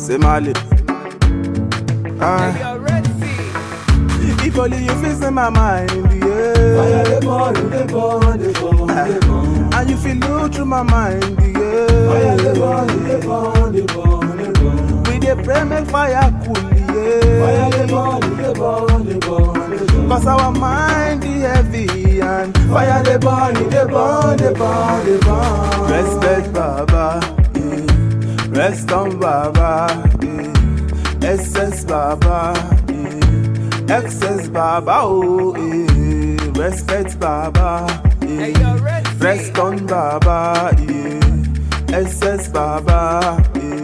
Say Mali. If only you feel in my mind in the air. Fire the burn, the burn, the burn, the burn. And you feel low through my mind in the air. Fire the burn, the burn, the burn, the burn. We dey pray make fire cool the air. Fire the burn, the burn, the burn, the burn. Cause our mind is heavy and fire the burn, the burn, the burn, the burn. Respect Baba, yeah. Rest on Baba, yeah. SS Baba, yeah. Excess Baba, oh, yeah. Respect Baba, yeah. Rest on Baba, yeah. SS Baba, yeah.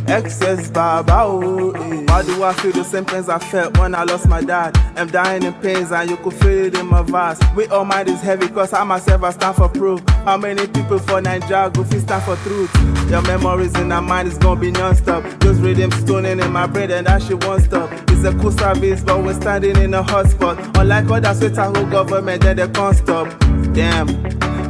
Excess Baba, oh, yeah. Why do I feel the same pains I felt when I lost my dad? I'm dying in pains and you could feel it in my voice. We all mind is heavy cause I myself I stand for proof. How many people for Nigeria go fit stand for truth? Your memories in our mind is gonna be non-stop. Those rhythms stoning in my brain and that shit won't stop. It's a cool service but we're standing in a hot spot. Unlike others with a whole government then they can't stop. Damn,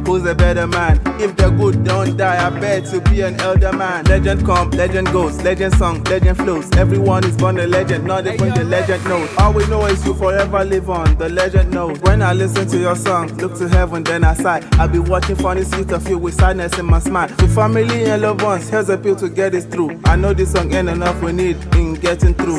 who's a better man? If the good don't die, I bet to be an elder man. Legend come, legend goes, legend song, legend flows. Everyone is born a legend, not even the legend knows. All we know is you forever live on, the legend knows. When I listen to your song, look to heaven then I sigh. I'll be watching funny sweet of you with sadness in my smile. To family and loved ones, here's a pill to get this through. I know this song ain't enough we need in getting through.